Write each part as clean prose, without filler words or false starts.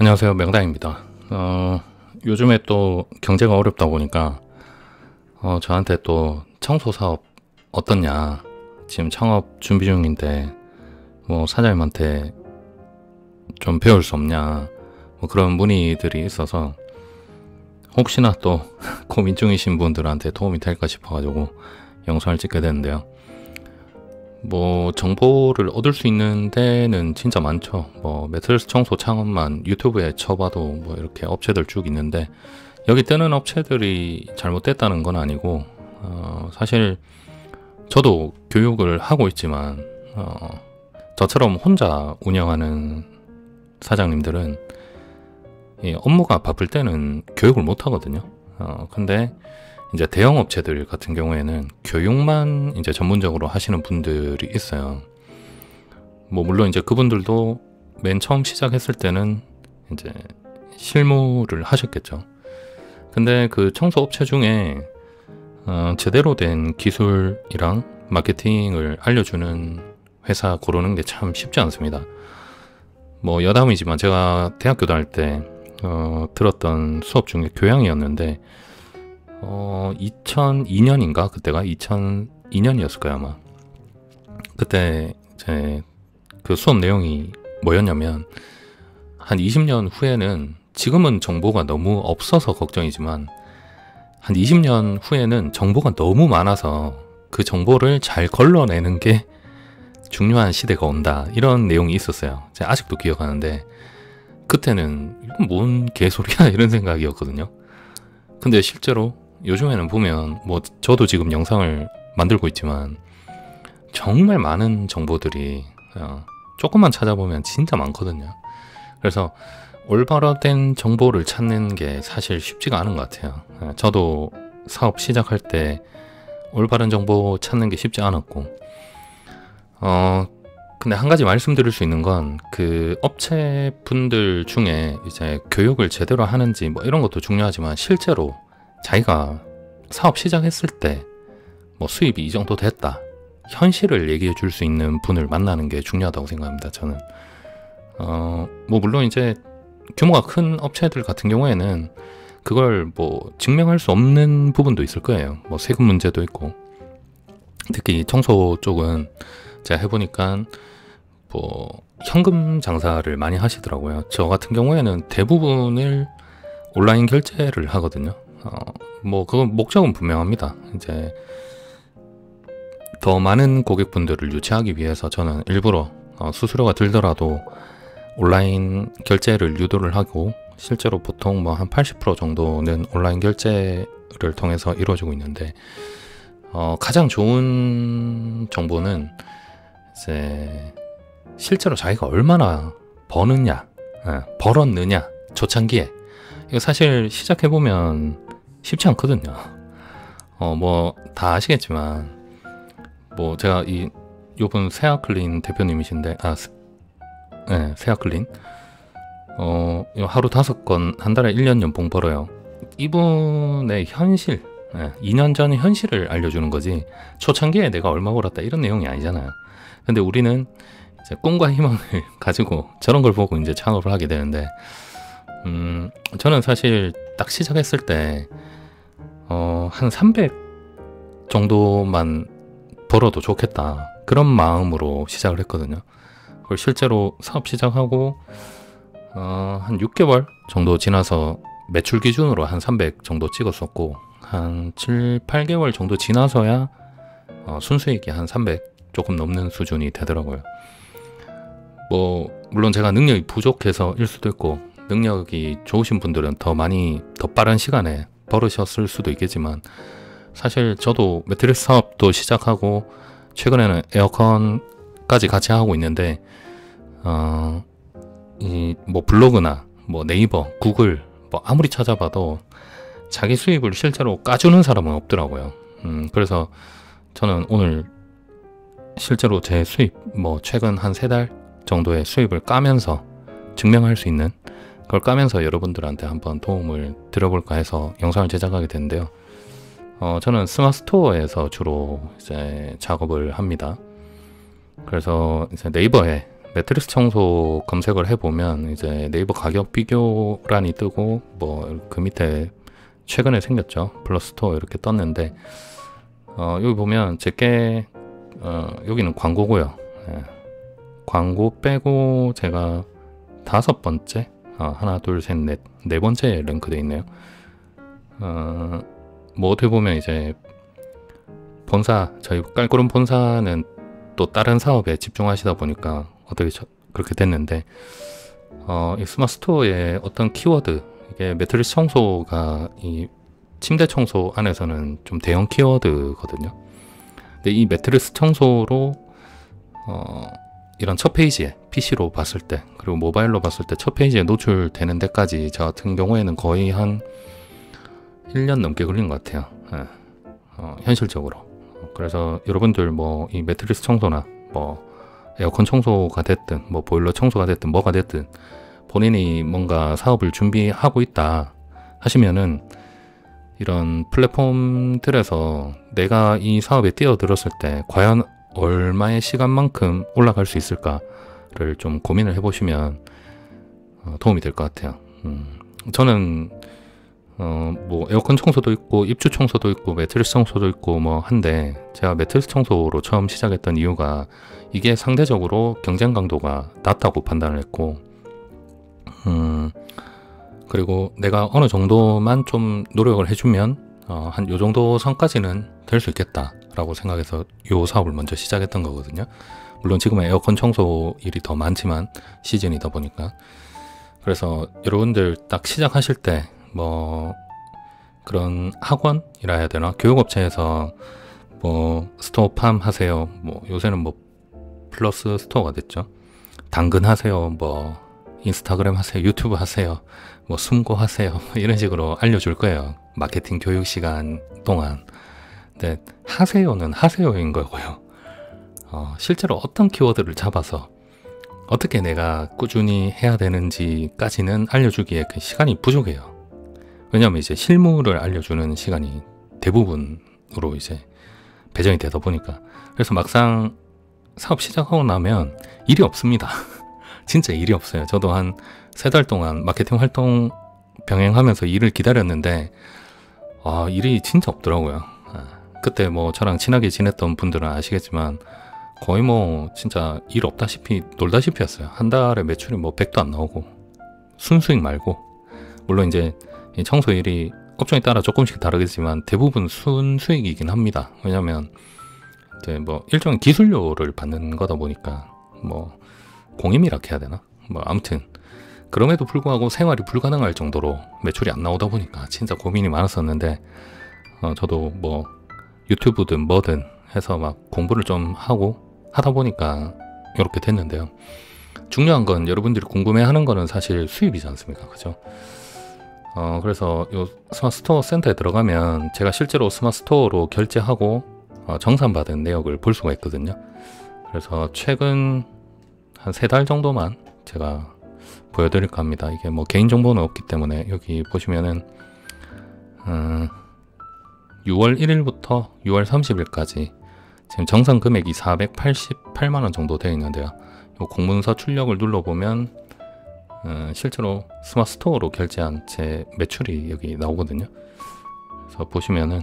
안녕하세요, 명당입니다. 요즘에 또 경제가 어렵다 보니까 저한테 또 청소 사업 어떻냐, 지금 창업 준비 중인데 뭐 사장님한테 좀 배울 수 없냐, 뭐 그런 문의들이 있어서 혹시나 또 고민 중이신 분들한테 도움이 될까 싶어가지고 영상을 찍게 됐는데요. 뭐 정보를 얻을 수 있는 데는 진짜 많죠. 뭐 매트리스 청소 창업만 유튜브에 쳐봐도 뭐 이렇게 업체들 쭉 있는데, 여기 뜨는 업체들이 잘못됐다는 건 아니고, 사실 저도 교육을 하고 있지만 저처럼 혼자 운영하는 사장님들은 이 업무가 바쁠 때는 교육을 못 하거든요. 근데 이제 대형 업체들 같은 경우에는 교육만 이제 전문적으로 하시는 분들이 있어요. 뭐 물론 이제 그분들도 맨 처음 시작했을 때는 이제 실무를 하셨겠죠. 근데 그 청소 업체 중에 제대로 된 기술이랑 마케팅을 알려주는 회사 고르는 게 참 쉽지 않습니다. 뭐 여담이지만 제가 대학교 다닐 때 들었던 수업 중에 교양이었는데 2002년인가? 그때가 2002년이었을 거야 아마. 그때 제 그 수업 내용이 뭐였냐면, 한 20년 후에는, 지금은 정보가 너무 없어서 걱정이지만 한 20년 후에는 정보가 너무 많아서 그 정보를 잘 걸러내는 게 중요한 시대가 온다, 이런 내용이 있었어요. 제가 아직도 기억하는데 그때는 이건 뭔 개소리야 이런 생각이었거든요. 근데 실제로 요즘에는 보면, 뭐 저도 지금 영상을 만들고 있지만 정말 많은 정보들이 조금만 찾아보면 진짜 많거든요. 그래서 올바로 된 정보를 찾는 게 사실 쉽지가 않은 것 같아요. 저도 사업 시작할 때 올바른 정보 찾는 게 쉽지 않았고, 근데 한 가지 말씀드릴 수 있는 건, 그 업체 분들 중에 이제 교육을 제대로 하는지 뭐 이런 것도 중요하지만, 실제로 자기가 사업 시작했을 때 뭐 수입이 이 정도 됐다, 현실을 얘기해 줄 수 있는 분을 만나는 게 중요하다고 생각합니다, 저는. 뭐 물론 이제 규모가 큰 업체들 같은 경우에는 그걸 뭐 증명할 수 없는 부분도 있을 거예요. 뭐 세금 문제도 있고, 특히 청소 쪽은 제가 해보니까 뭐 현금 장사를 많이 하시더라고요. 저 같은 경우에는 대부분을 온라인 결제를 하거든요. 뭐 그건 목적은 분명합니다. 이제 더 많은 고객분들을 유치하기 위해서 저는 일부러 수수료가 들더라도 온라인 결제를 유도를 하고, 실제로 보통 뭐 한 80% 정도는 온라인 결제를 통해서 이루어지고 있는데, 가장 좋은 정보는 이제 실제로 자기가 얼마나 버느냐, 벌었느냐, 초창기에. 이거 사실 시작해보면 쉽지 않거든요. 뭐 다 아시겠지만, 뭐 제가 요번 세아클린 대표님이신데, 네, 세아클린 하루 5건, 한 달에 1년 연봉 벌어요. 이분의 현실, 2년 전 현실을 알려주는 거지, 초창기에 내가 얼마 벌었다 이런 내용이 아니잖아요. 근데 우리는 이제 꿈과 희망을 가지고 저런 걸 보고 이제 창업을 하게 되는데, 저는 사실 딱 시작했을 때 한 300 정도만 벌어도 좋겠다, 그런 마음으로 시작을 했거든요. 그걸 실제로 사업 시작하고 한 6개월 정도 지나서 매출 기준으로 한 300 정도 찍었었고, 한 7, 8개월 정도 지나서야 순수익이 한 300 조금 넘는 수준이 되더라고요. 뭐 물론 제가 능력이 부족해서일 수도 있고, 능력이 좋으신 분들은 더 많이, 더 빠른 시간에 벌으셨을 수도 있겠지만, 사실 저도 매트리스 사업도 시작하고 최근에는 에어컨까지 같이 하고 있는데, 이 뭐 블로그나 뭐 네이버, 구글 뭐 아무리 찾아봐도 자기 수입을 실제로 까주는 사람은 없더라고요. 그래서 저는 오늘 실제로 제 수입, 뭐 최근 한 3달 정도의 수입을 까면서 증명할 수 있는 그걸 까면서 여러분들한테 한번 도움을 드려볼까 해서 영상을 제작하게 됐는데요. 저는 스마트 스토어에서 주로 이제 작업을 합니다. 그래서 이제 네이버에 매트리스 청소 검색을 해보면 이제 네이버 가격 비교란이 뜨고 뭐 그 밑에 최근에 생겼죠. 플러스토어 이렇게 떴는데 여기 보면 제게 여기는 광고고요. 예. 광고 빼고 제가 5번째 하나 둘 셋 넷 네 번째 랭크돼 있네요. 뭐 어떻게 보면 이제 본사 저희 깔꾸름 본사는 또 다른 사업에 집중하시다 보니까 어떻게 그렇게 됐는데 이 스마트 스토어의 어떤 키워드 이게 매트리스 청소가 이 침대 청소 안에서는 좀 대형 키워드거든요. 근데 이 매트리스 청소로 이런 첫 페이지에 PC로 봤을 때 그리고 모바일로 봤을 때 첫 페이지에 노출되는 데까지 저 같은 경우에는 거의 한 1년 넘게 걸린 것 같아요. 현실적으로. 그래서 여러분들 뭐 이 매트리스 청소나 뭐 에어컨 청소가 됐든 뭐 보일러 청소가 됐든 뭐가 됐든 본인이 뭔가 사업을 준비하고 있다 하시면은 이런 플랫폼들에서 내가 이 사업에 뛰어들었을 때 과연 얼마의 시간만큼 올라갈 수 있을까를 좀 고민을 해보시면 도움이 될 것 같아요. 저는 뭐 에어컨 청소도 있고 입주 청소도 있고 매트리스 청소도 있고 뭐 한데 제가 매트리스 청소로 처음 시작했던 이유가 이게 상대적으로 경쟁 강도가 낮다고 판단을 했고 그리고 내가 어느 정도만 좀 노력을 해주면 한 요 정도 선까지는 될 수 있겠다 라고 생각해서 요 사업을 먼저 시작했던 거거든요. 물론 지금은 에어컨 청소 일이 더 많지만 시즌이다 보니까. 그래서 여러분들 딱 시작하실 때 뭐 그런 학원이라 해야 되나 교육업체에서 뭐 스토어팜 하세요, 뭐 요새는 뭐 플러스 스토어가 됐죠. 당근 하세요, 뭐 인스타그램 하세요, 유튜브 하세요, 뭐 숨고 하세요, 이런 식으로 알려줄 거예요. 마케팅 교육 시간 동안. 근데 하세요는 하세요인 거고요. 실제로 어떤 키워드를 잡아서 어떻게 내가 꾸준히 해야 되는지까지는 알려주기에 그 시간이 부족해요. 왜냐하면 이제 실무를 알려주는 시간이 대부분으로 이제 배정이 되다 보니까. 그래서 막상 사업 시작하고 나면 일이 없습니다. 진짜 일이 없어요. 저도 한 3달 동안 마케팅 활동 병행하면서 일을 기다렸는데 일이 진짜 없더라고요. 그때 뭐 저랑 친하게 지냈던 분들은 아시겠지만 거의 뭐 진짜 일 없다시피 놀다시피 했어요. 한 달에 매출이 뭐 100도 안 나오고 순수익 말고. 물론 이제 이 청소 일이 업종에 따라 조금씩 다르겠지만 대부분 순수익이긴 합니다. 왜냐면 이제 뭐 일종의 기술료를 받는 거다 보니까 뭐 공임이라 해야 되나? 뭐 아무튼 그럼에도 불구하고 생활이 불가능할 정도로 매출이 안 나오다 보니까 진짜 고민이 많았었는데 저도 뭐 유튜브든 뭐든 해서 막 공부를 좀 하고 하다 보니까 이렇게 됐는데요. 중요한 건 여러분들이 궁금해하는 거는 사실 수입이지 않습니까? 그죠? 그래서 요 스마트 스토어 센터에 들어가면 제가 실제로 스마트 스토어로 결제하고 정산받은 내역을 볼 수가 있거든요. 그래서 최근 한 3달 정도만 제가 보여드릴까 합니다. 이게 뭐 개인정보는 없기 때문에 여기 보시면은 6월 1일부터 6월 30일까지 지금 정산 금액이 488만원 정도 되어 있는데요. 이 공문서 출력을 눌러보면 실제로 스마트 스토어로 결제한 제 매출이 여기 나오거든요. 그래서 보시면은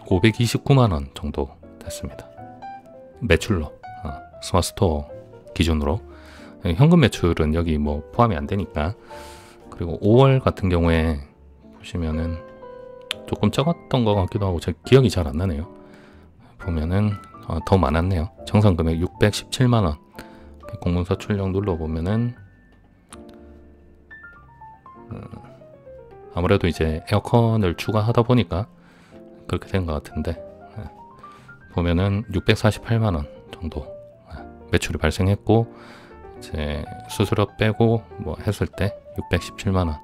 529만원 정도 됐습니다. 매출로 스마트 스토어 기준으로. 현금 매출은 여기 뭐 포함이 안 되니까. 그리고 5월 같은 경우에 보시면은 조금 적었던 것 같기도 하고 제 기억이 잘 안 나네요. 보면은 더 많았네요. 정산 금액 617만원. 공문서 출력 눌러보면은 아무래도 이제 에어컨을 추가하다 보니까 그렇게 된 것 같은데 보면은 648만원 정도 매출이 발생했고 이제 수수료 빼고 뭐 했을 때 617만원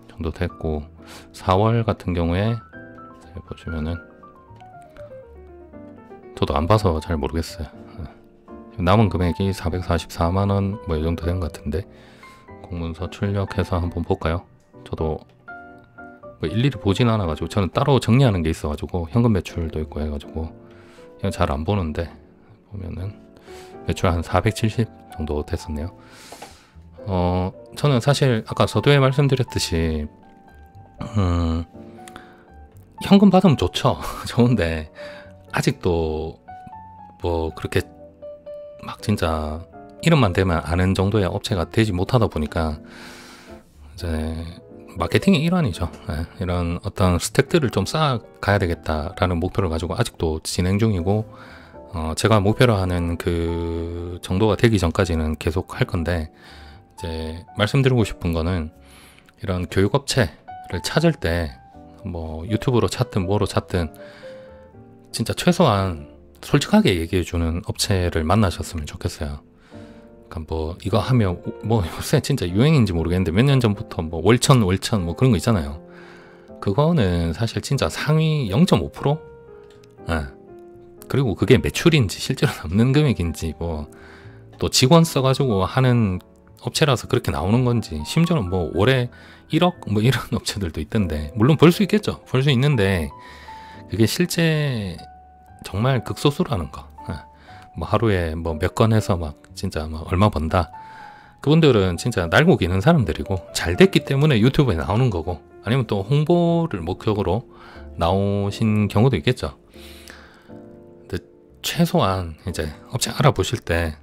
정도 됐고 4월 같은 경우에 보시면은 저도 안 봐서 잘 모르겠어요. 남은 금액이 444만원 뭐 이 정도 된 것 같은데 공문서 출력해서 한번 볼까요? 저도 뭐 일일이 보진 않아가지고 저는 따로 정리하는 게 있어가지고 현금 매출도 있고 해가지고 이건 잘 안 보는데 보면은 매출 한 470, 정도 됐었네요. 저는 사실 아까 서두에 말씀드렸듯이 현금 받으면 좋죠. 좋은데 아직도 뭐 그렇게 막 진짜 이름만 대면 아는 정도의 업체가 되지 못하다 보니까 이제 마케팅의 일환이죠. 네, 이런 어떤 스택들을 좀 쌓아가야 되겠다라는 목표를 가지고 아직도 진행 중이고, 제가 목표로 하는 그 정도가 되기 전까지는 계속 할 건데, 이제 말씀드리고 싶은 거는 이런 교육업체를 찾을 때 뭐 유튜브로 찾든 뭐로 찾든 진짜 최소한 솔직하게 얘기해주는 업체를 만나셨으면 좋겠어요. 그러니까 뭐 이거 하면 뭐 요새 진짜 유행인지 모르겠는데 몇 년 전부터 뭐 월천 뭐 그런 거 있잖아요. 그거는 사실 진짜 상위 0.5%? 네. 그리고 그게 매출인지 실제로 남는 금액인지 뭐 또 직원 써가지고 하는 업체라서 그렇게 나오는 건지, 심지어는 뭐 월에 1억 뭐 이런 업체들도 있던데, 물론 벌 수 있겠죠. 벌 수 있는데 그게 실제 정말 극소수라는 거. 뭐 하루에 뭐 몇 건 해서 막 진짜 막 얼마 번다. 그분들은 진짜 날고 기는 사람들이고 잘 됐기 때문에 유튜브에 나오는 거고, 아니면 또 홍보를 목적으로 나오신 경우도 있겠죠. 근데 최소한 이제 업체 알아보실 때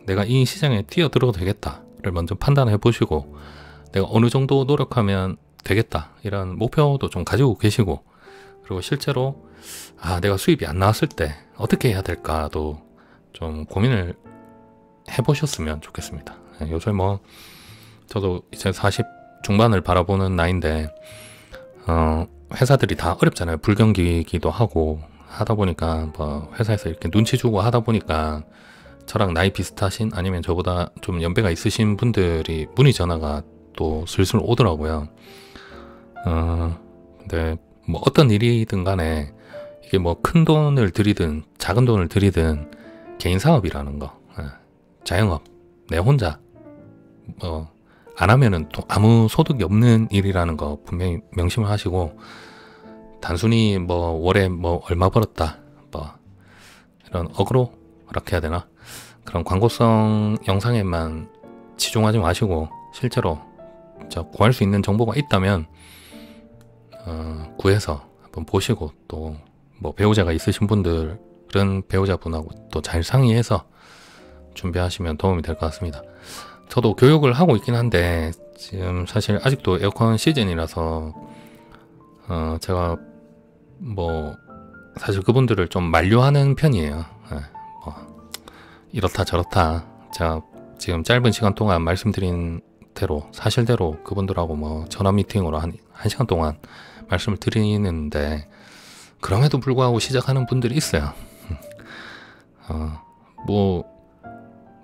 내가 이 시장에 뛰어들어도 되겠다를 먼저 판단해 보시고, 내가 어느 정도 노력하면 되겠다 이런 목표도 좀 가지고 계시고, 그리고 실제로 내가 수입이 안 나왔을 때 어떻게 해야 될까도 좀 고민을 해보셨으면 좋겠습니다. 요새 뭐 저도 이제 40 중반을 바라보는 나이인데 회사들이 다 어렵잖아요. 불경기기도 하고 하다 보니까 뭐 회사에서 이렇게 눈치 주고 하다 보니까 저랑 나이 비슷하신, 아니면 저보다 좀 연배가 있으신 분들이 문의 전화가 또 슬슬 오더라고요. 근데 뭐 어떤 일이든 간에 이게 뭐 큰 돈을 들이든 작은 돈을 들이든 개인 사업이라는 거, 자영업, 내 혼자 뭐 안 하면은 또 아무 소득이 없는 일이라는 거 분명히 명심을 하시고, 단순히 뭐 월에 뭐 얼마 벌었다, 뭐 이런 어그로 이렇게 해야 되나, 그런 광고성 영상에만 치중하지 마시고, 실제로 구할 수 있는 정보가 있다면 구해서 한번 보시고, 또 뭐 배우자가 있으신 분들은 배우자분하고 또 잘 상의해서 준비하시면 도움이 될 것 같습니다. 저도 교육을 하고 있긴 한데 지금 사실 아직도 에어컨 시즌이라서 제가 뭐 사실 그분들을 좀 만류하는 편이에요. 뭐 이렇다 저렇다 제가 지금 짧은 시간 동안 말씀드린 대로 사실대로 그분들하고 뭐 전화 미팅으로 한 1시간 동안 말씀을 드리는데, 그럼에도 불구하고 시작하는 분들이 있어요. 뭐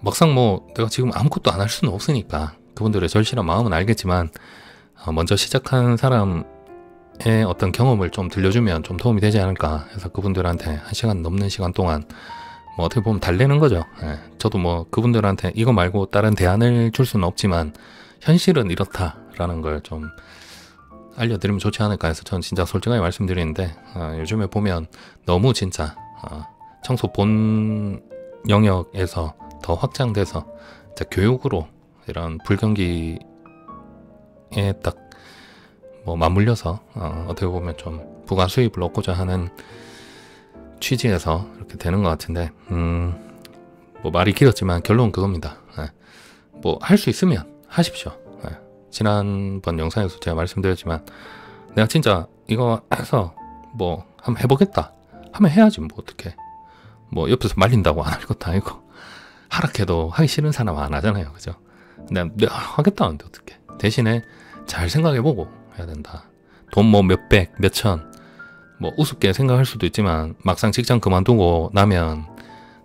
막상 뭐 내가 지금 아무것도 안 할 수는 없으니까 그분들의 절실한 마음은 알겠지만, 먼저 시작한 사람의 어떤 경험을 좀 들려주면 좀 도움이 되지 않을까 해서 그분들한테 1시간 넘는 시간 동안 뭐 어떻게 보면 달래는 거죠. 저도 뭐 그분들한테 이거 말고 다른 대안을 줄 수는 없지만 현실은 이렇다라는 걸 좀 알려드리면 좋지 않을까 해서 저는 진짜 솔직하게 말씀드리는데, 요즘에 보면 너무 진짜 청소 본 영역에서 더 확장돼서 교육으로 이런 불경기에 딱 뭐 맞물려서 어떻게 보면 좀 부가 수입을 얻고자 하는 취지에서 이렇게 되는 것 같은데, 뭐 말이 길었지만 결론은 그겁니다. 뭐 할 수 있으면 하십시오. 지난번 영상에서 제가 말씀드렸지만, 내가 진짜 이거 해서 뭐 한번 해보겠다 하면 해야지, 뭐 어떡해. 뭐 옆에서 말린다고 안 할 것도 아니고, 하락해도 하기 싫은 사람 안 하잖아요, 그죠? 내가 하겠다는데 어떡해. 대신에 잘 생각해보고 해야 된다. 돈 뭐 몇백 몇천 뭐 우습게 생각할 수도 있지만, 막상 직장 그만두고 나면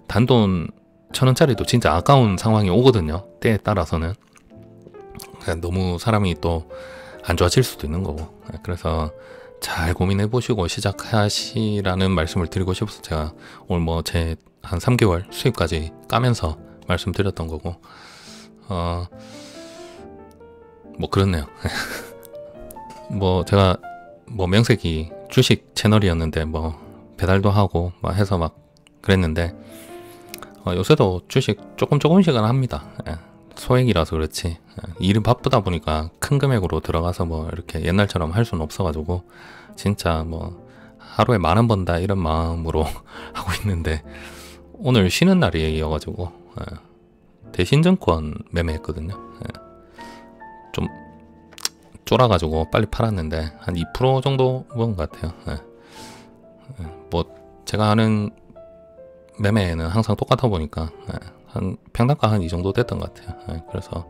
단돈 1,000원짜리도 진짜 아까운 상황이 오거든요, 때에 따라서는. 너무 사람이 또 안 좋아질 수도 있는 거고. 그래서 잘 고민해 보시고 시작하시라는 말씀을 드리고 싶어서 제가 오늘 뭐 제 한 3개월 수입까지 까면서 말씀드렸던 거고, 뭐 그렇네요. 뭐 제가 뭐 명색이 주식 채널이었는데 뭐 배달도 하고 막 해서 막 그랬는데, 요새도 주식 조금씩은 합니다. 예, 소액이라서 그렇지. 예, 일은 바쁘다 보니까 큰 금액으로 들어가서 뭐 이렇게 옛날처럼 할 수는 없어가지고 진짜 뭐 하루에 10,000원 번다 이런 마음으로 하고 있는데 오늘 쉬는 날이어가지고 대신증권 매매했거든요. 좀 쫄아가지고 빨리 팔았는데 한 2% 정도 먹은 것 같아요. 뭐 제가 하는 매매는 항상 똑같아 보니까 한 평단가 한 이 정도 됐던 것 같아요. 그래서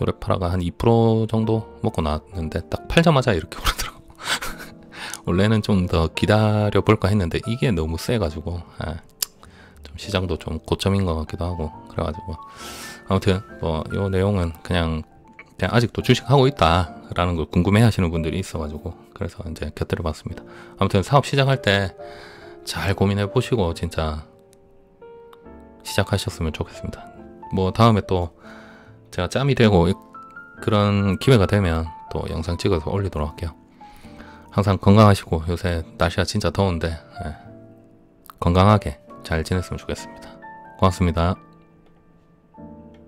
요래 팔아가 한 2% 정도 먹고 나왔는데 딱 팔자마자 이렇게 오르더라고. 원래는 좀 더 기다려 볼까 했는데 이게 너무 세가지고 좀 시장도 좀 고점인 것 같기도 하고 그래가지고 아무튼 뭐 요 내용은 그냥 아직도 주식하고 있다 라는 걸 궁금해 하시는 분들이 있어가지고 그래서 이제 곁들여 봤습니다. 아무튼 사업 시작할 때 잘 고민해 보시고 진짜 시작하셨으면 좋겠습니다. 뭐 다음에 또 제가 짬이 되고 그런 기회가 되면 또 영상 찍어서 올리도록 할게요. 항상 건강하시고 요새 날씨가 진짜 더운데 건강하게 잘 지냈으면 좋겠습니다. 고맙습니다.